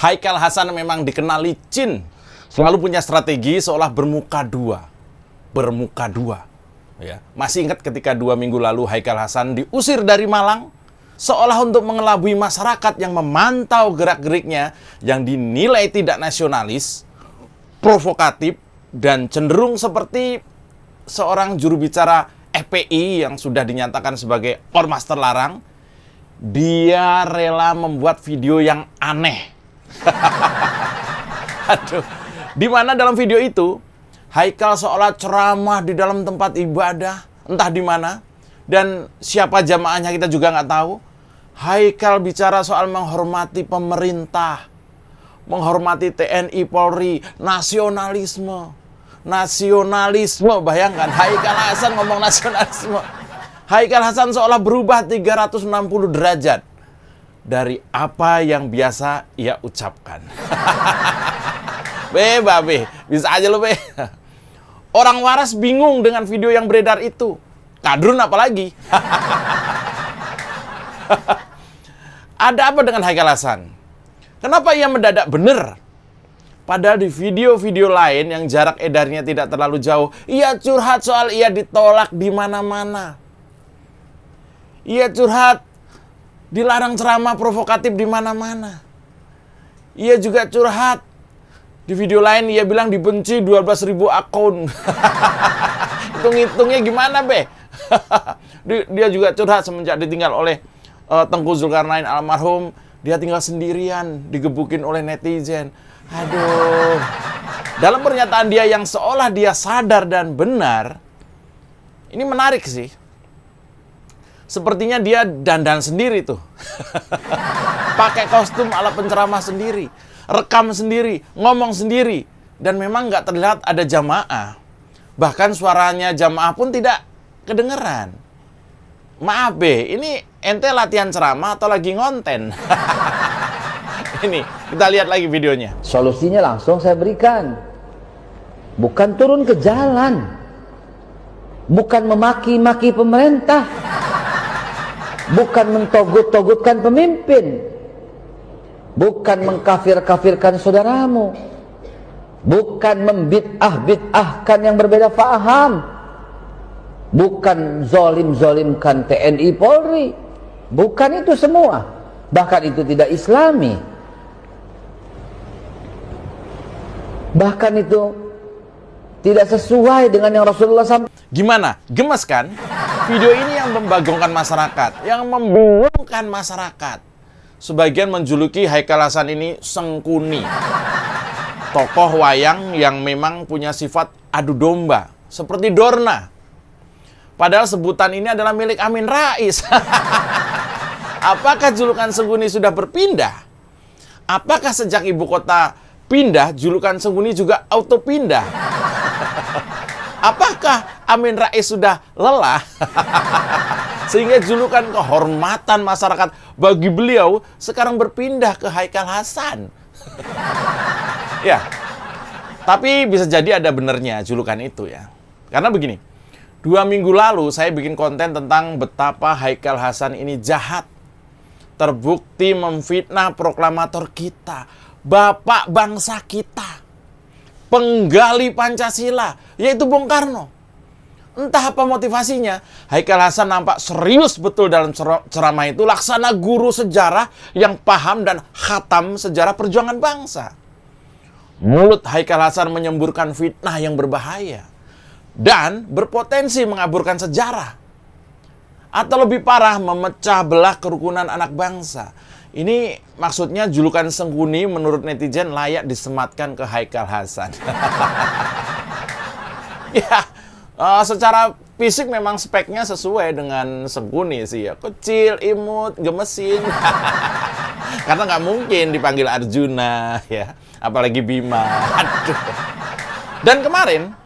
Haikal Hasan memang dikenal licin, selalu punya strategi seolah bermuka dua. Bermuka dua. Ya. Masih ingat ketika 2 minggu lalu Haikal Hasan diusir dari Malang, seolah untuk mengelabui masyarakat yang memantau gerak-geriknya yang dinilai tidak nasionalis, provokatif, dan cenderung seperti seorang juru bicara FPI yang sudah dinyatakan sebagai ormas terlarang. Dia rela membuat video yang aneh. Aduh, di mana dalam video itu Haikal seolah ceramah di dalam tempat ibadah, entah di mana, dan siapa jamaahnya kita juga nggak tahu. Haikal bicara soal menghormati pemerintah, menghormati TNI, Polri, nasionalisme, bayangkan Haikal Hasan ngomong nasionalisme. Haikal Hasan seolah berubah 360 derajat dari apa yang biasa ia ucapkan. Babe, bisa aja lo, be. Orang waras bingung dengan video yang beredar itu. Kadrun apalagi. Ada apa dengan Haikal Hasan? Kenapa ia mendadak bener? Padahal di video-video lain yang jarak edarnya tidak terlalu jauh, ia curhat soal ia ditolak di mana-mana. Ia curhat dilarang ceramah provokatif di mana-mana. Ia juga curhat di video lain, ia bilang dibenci 12.000 akun. Hitung-hitungnya gimana, be? Dia juga curhat semenjak ditinggal oleh Tengku Zulkarnain almarhum. Dia tinggal sendirian, digebukin oleh netizen. Aduh. Dalam pernyataan dia yang seolah dia sadar dan benar, ini menarik sih. Sepertinya dia dandan sendiri tuh. Pakai kostum ala penceramah sendiri, rekam sendiri, ngomong sendiri, dan memang nggak terlihat ada jamaah. Bahkan suaranya jamaah pun tidak kedengeran. Maaf, be, ini ente latihan ceramah atau lagi ngonten? Ini, kita lihat lagi videonya. Solusinya langsung saya berikan. Bukan turun ke jalan. Bukan memaki-maki pemerintah. Bukan mentogut-togutkan pemimpin. Bukan mengkafir-kafirkan saudaramu. Bukan membid'ah-bid'ahkan yang berbeda faham. Bukan zolim-zolimkan TNI Polri. Bukan itu semua. Bahkan itu tidak islami. Bahkan itu tidak sesuai dengan yang Rasulullah SAW. Gimana? Gemes kan? Video ini yang membagongkan masyarakat, yang membingungkan masyarakat. Sebagian menjuluki Haikal Hasan ini sengkuni. Tokoh wayang yang memang punya sifat adu domba, seperti Dorna. Padahal sebutan ini adalah milik Amin Rais. Apakah julukan Sengkuni sudah berpindah? Apakah sejak ibu kota pindah, julukan Sengkuni juga auto pindah? Apakah Amin Rais sudah lelah? Sehingga julukan kehormatan masyarakat bagi beliau sekarang berpindah ke Haikal Hasan. Ya, tapi bisa jadi ada benernya julukan itu ya. Karena begini, 2 minggu lalu saya bikin konten tentang betapa Haikal Hasan ini jahat. Terbukti memfitnah proklamator kita, bapak bangsa kita, penggali Pancasila, yaitu Bung Karno. Entah apa motivasinya, Haikal Hasan nampak serius betul dalam ceramah itu, laksana guru sejarah yang paham dan khatam sejarah perjuangan bangsa. Mulut Haikal Hasan menyemburkan fitnah yang berbahaya dan berpotensi mengaburkan sejarah. Atau lebih parah, memecah belah kerukunan anak bangsa. Ini maksudnya julukan Sengkuni menurut netizen layak disematkan ke Haikal Hasan. Ya, secara fisik memang speknya sesuai dengan Sengkuni sih ya. Kecil, imut, gemesin. Karena nggak mungkin dipanggil Arjuna ya, apalagi Bima. Aduh. Dan kemarin,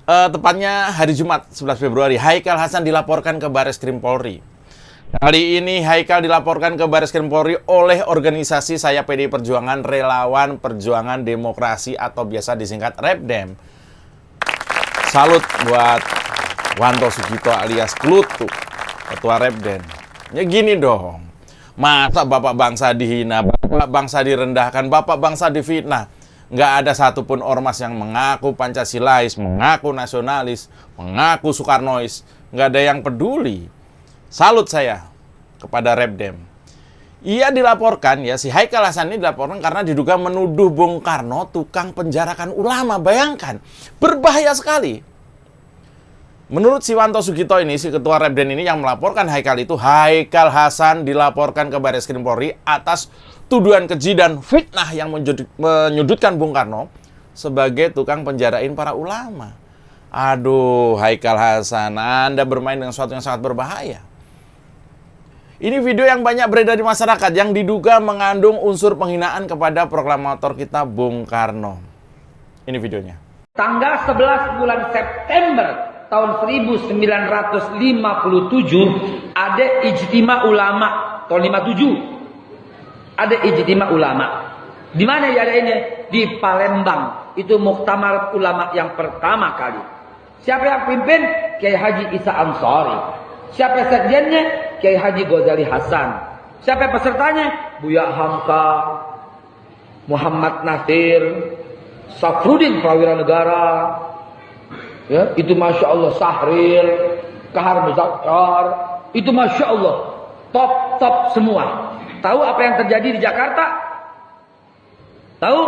tepatnya hari Jumat 11 Februari, Haikal Hasan dilaporkan ke Bareskrim Polri. Kali ini Haikal dilaporkan ke Bareskrim Polri oleh organisasi Saya PDI Perjuangan Relawan Perjuangan Demokrasi atau biasa disingkat REPDEM. Salut buat Wanto Sugito alias Klutu, ketua REPDEM. Ya gini dong, masa bapak bangsa dihina, bapak bapak bangsa direndahkan, bapak bangsa difitnah. Nggak ada satupun ormas yang mengaku Pancasilais, mengaku nasionalis, mengaku Soekarnois. Nggak ada yang peduli. Salut saya kepada Repdem. Ia dilaporkan, ya, si Haikal Hasan ini dilaporkan karena diduga menuduh Bung Karno tukang penjarakan ulama. Bayangkan, berbahaya sekali. Menurut Siwanto Sugito ini, si ketua Repdem ini yang melaporkan Haikal itu, Haikal Hasan dilaporkan ke Barreskrim Polri atas tuduhan keji dan fitnah yang menyudutkan Bung Karno sebagai tukang penjarain para ulama. Aduh, Haikal Hasan, Anda bermain dengan sesuatu yang sangat berbahaya. Ini video yang banyak beredar di masyarakat yang diduga mengandung unsur penghinaan kepada proklamator kita Bung Karno. Ini videonya. Tanggal 11 bulan September tahun 1957 ada ijtima ulama tahun 57. Ada ijtima ulama. Di mana ya ada ini? Di Palembang. Itu muktamar ulama yang pertama kali. Siapa yang pimpin? Kiai Haji Isa Ansori. Siapa sekjennya? Kiai Haji Ghazali Hasan. Siapa pesertanya? Buya Hamka, Muhammad Nasir, Safrudin Prawira Negara. Ya, itu Masya Allah Sahrir, Kahar Muzakkar. Itu Masya Allah top semua. Tahu apa yang terjadi di Jakarta? Tahu?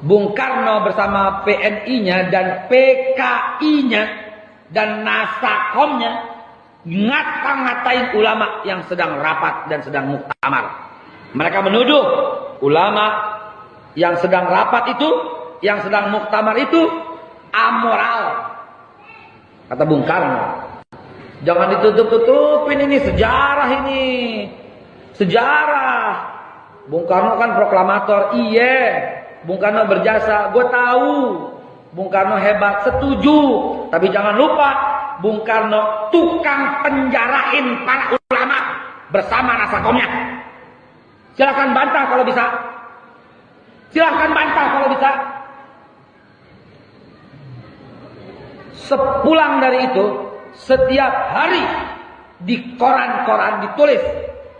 Bung Karno bersama PNI-nya dan PKI-nya dan Nasakomnya ngata-ngatain ulama yang sedang rapat dan sedang muktamar. Mereka menuduh ulama yang sedang rapat itu, yang sedang muktamar itu amoral. Kata Bung Karno. Jangan ditutup-tutupin, ini sejarah ini. Sejarah. Bung Karno kan proklamator. Iya. Bung Karno berjasa. Gue tahu. Bung Karno hebat. Setuju. Tapi jangan lupa. Bung Karno tukang penjarain para ulama bersama nasakomnya. Silahkan bantah kalau bisa. Silahkan bantah kalau bisa. Sepulang dari itu, setiap hari di koran-koran ditulis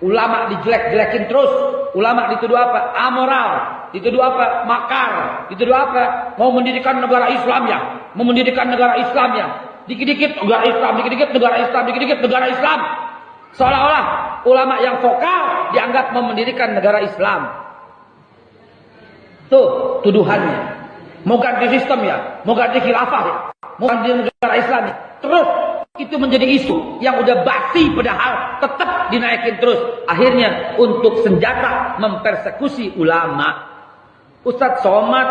ulama dijelek-jelekin terus. Ulama dituduh apa? Amoral. Dituduh apa? Makar. Dituduh apa? Mau mendirikan negara Islam ya. Mau mendirikan negara Islam ya. Dikit-dikit negara Islam, dikit-dikit negara Islam, dikit-dikit negara Islam. Seolah-olah ulama yang vokal dianggap mau mendirikan negara Islam. Tuh tuduhannya. Mau ganti sistem ya, mau ganti khilafah ya, mau ganti negara Islam ya. Terus itu menjadi isu yang udah basi padahal tetap dinaikin terus. Akhirnya untuk senjata mempersekusi ulama. Ustadz Somad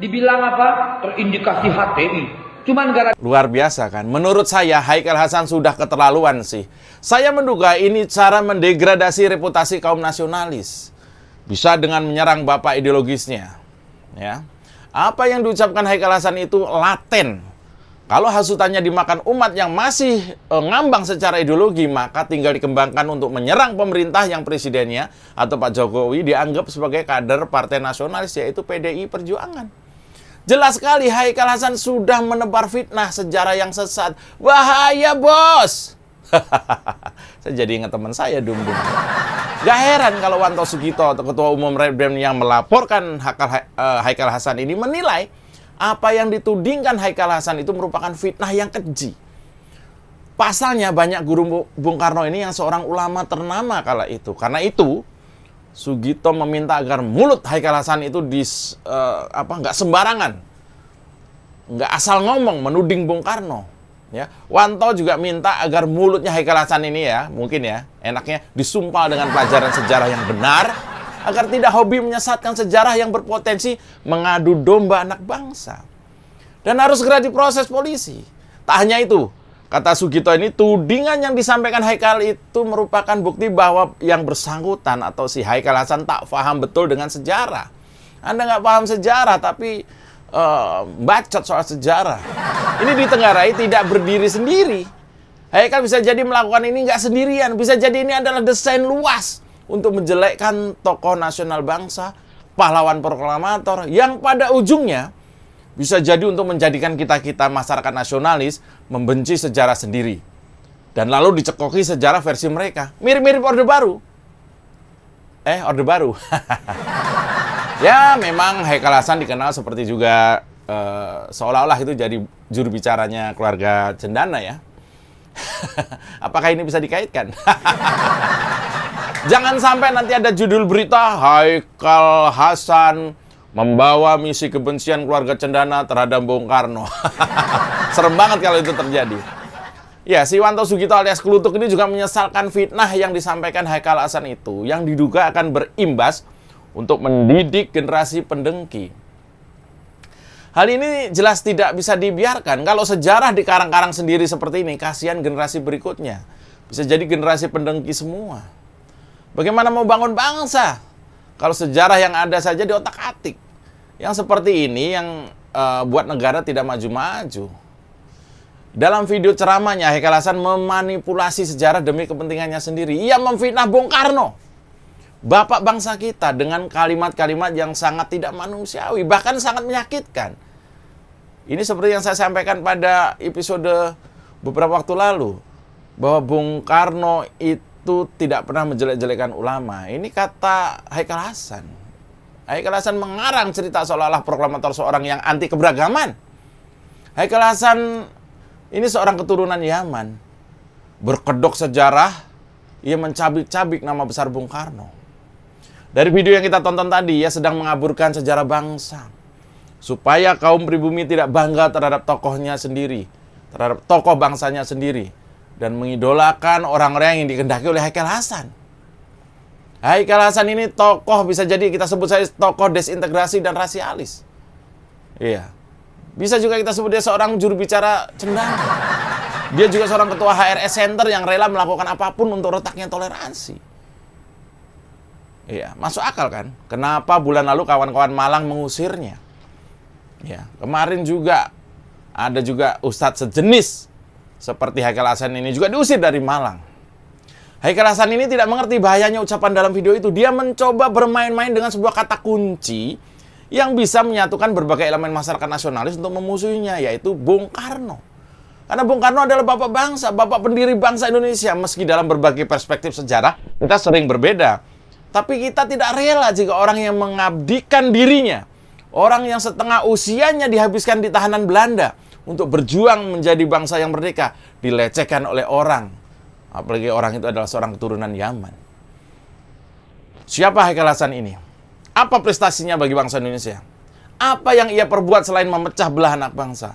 dibilang apa? Terindikasi HTI. Cuman luar biasa kan? Menurut saya Haikal Hasan sudah keterlaluan sih. Saya menduga ini cara mendegradasi reputasi kaum nasionalis. Bisa dengan menyerang bapak ideologisnya. Ya. Apa yang diucapkan Haikal Hasan itu laten. Kalau hasutannya dimakan umat yang masih ngambang secara ideologi, maka tinggal dikembangkan untuk menyerang pemerintah yang presidennya atau Pak Jokowi dianggap sebagai kader partai nasionalis, yaitu PDI Perjuangan. Jelas sekali Haikal Hasan sudah menebar fitnah sejarah yang sesat. Bahaya, bos! Saya jadi ingat teman saya, Dum. Gak heran kalau Wanto Sugito, Ketua Umum Repdem yang melaporkan Haikal Hasan ini menilai apa yang ditudingkan Haikal Hasan itu merupakan fitnah yang keji. Pasalnya banyak guru Bung Karno ini yang seorang ulama ternama kala itu. Karena itu, Sugito meminta agar mulut Haikal Hasan itu nggak sembarangan, nggak asal ngomong menuding Bung Karno. Ya, Wanto juga minta agar mulutnya Haikal Hasan ini ya, mungkin ya, enaknya disumpal dengan pelajaran sejarah yang benar, agar tidak hobi menyesatkan sejarah yang berpotensi mengadu domba anak bangsa. Dan harus segera diproses polisi. Tak hanya itu, kata Sugito ini, tudingan yang disampaikan Haikal itu merupakan bukti bahwa yang bersangkutan atau si Haikal Hasan tak paham betul dengan sejarah. Anda nggak paham sejarah, tapi bacot soal sejarah. Ini ditenggarai tidak berdiri sendiri. Haikal bisa jadi melakukan ini nggak sendirian. Bisa jadi ini adalah desain luas untuk menjelekkan tokoh nasional bangsa, pahlawan proklamator, yang pada ujungnya bisa jadi untuk menjadikan kita-kita masyarakat nasionalis membenci sejarah sendiri. Dan lalu dicekoki sejarah versi mereka. Mirip-mirip Orde Baru. Orde Baru. Ya, memang Haikal Hasan dikenal seperti juga seolah-olah itu jadi juru bicaranya keluarga Cendana ya. Apakah ini bisa dikaitkan? Jangan sampai nanti ada judul berita Haikal Hasan membawa misi kebencian keluarga Cendana terhadap Bung Karno. Serem banget kalau itu terjadi. Ya, Siwanto Sugito alias Klutuk ini juga menyesalkan fitnah yang disampaikan Haikal Hasan itu, yang diduga akan berimbas untuk mendidik generasi pendengki. Hal ini jelas tidak bisa dibiarkan. Kalau sejarah dikarang-karang sendiri seperti ini, kasihan generasi berikutnya. Bisa jadi generasi pendengki semua. Bagaimana mau bangun bangsa kalau sejarah yang ada saja di otak-atik? Yang seperti ini yang buat negara tidak maju-maju. Dalam video ceramahnya, Haikal Hasan memanipulasi sejarah demi kepentingannya sendiri. Ia memfitnah Bung Karno, bapak bangsa kita, dengan kalimat-kalimat yang sangat tidak manusiawi, bahkan sangat menyakitkan. Ini seperti yang saya sampaikan pada episode beberapa waktu lalu, bahwa Bung Karno itu tidak pernah menjelek-jelekan ulama. Ini kata Haikal Hasan. Haikal Hasan mengarang cerita seolah-olah proklamator seorang yang anti keberagaman. Haikal Hasan ini seorang keturunan Yaman. Berkedok sejarah, ia mencabik-cabik nama besar Bung Karno. Dari video yang kita tonton tadi, ia sedang mengaburkan sejarah bangsa. Supaya kaum pribumi tidak bangga terhadap tokohnya sendiri, terhadap tokoh bangsanya sendiri, dan mengidolakan orang-orang yang dikehendaki oleh Haikal Hasan. Haikal Hasan ini tokoh, bisa jadi kita sebut saja tokoh desintegrasi dan rasialis. Iya. Bisa juga kita sebut dia seorang juru bicara Cendana. Dia juga seorang ketua HRS Center yang rela melakukan apapun untuk retaknya toleransi. Iya, masuk akal kan? Kenapa bulan lalu kawan-kawan Malang mengusirnya? Ya, kemarin juga ada juga ustadz sejenis seperti Haikal Hasan ini juga diusir dari Malang. Haikal Hasan ini tidak mengerti bahayanya ucapan dalam video itu. Dia mencoba bermain-main dengan sebuah kata kunci yang bisa menyatukan berbagai elemen masyarakat nasionalis untuk memusuhinya, yaitu Bung Karno. Karena Bung Karno adalah bapak bangsa, bapak pendiri bangsa Indonesia. Meski dalam berbagai perspektif sejarah kita sering berbeda, tapi kita tidak rela jika orang yang mengabdikan dirinya, orang yang setengah usianya dihabiskan di tahanan Belanda untuk berjuang menjadi bangsa yang merdeka, dilecehkan oleh orang. Apalagi orang itu adalah seorang keturunan Yaman. Siapa Haikal Hasan ini? Apa prestasinya bagi bangsa Indonesia? Apa yang ia perbuat selain memecah belah anak bangsa?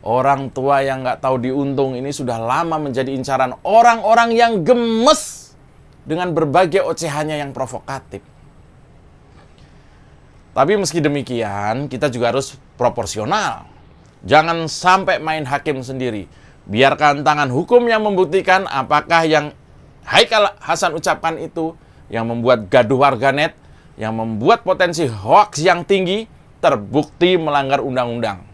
Orang tua yang nggak tahu diuntung ini sudah lama menjadi incaran orang-orang yang gemes dengan berbagai ocehannya yang provokatif. Tapi meski demikian, kita juga harus proporsional. Jangan sampai main hakim sendiri. Biarkan tangan hukum yang membuktikan apakah yang Haikal Hasan ucapkan itu yang membuat gaduh warganet, yang membuat potensi hoaks yang tinggi, terbukti melanggar undang-undang.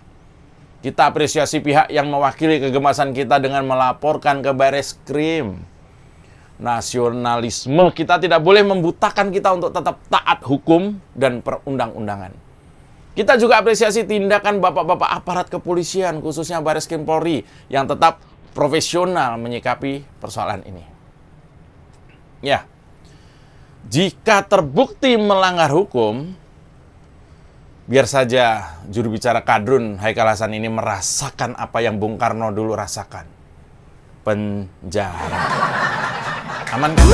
Kita apresiasi pihak yang mewakili kegemasan kita dengan melaporkan ke Bareskrim. Nasionalisme kita tidak boleh membutakan kita untuk tetap taat hukum dan perundang-undangan. Kita juga apresiasi tindakan bapak-bapak aparat kepolisian, khususnya Bareskrim Polri, yang tetap profesional menyikapi persoalan ini. Ya, jika terbukti melanggar hukum, biar saja juru bicara kadrun Haikal Hasan ini merasakan apa yang Bung Karno dulu rasakan. Penjara. Aman kan?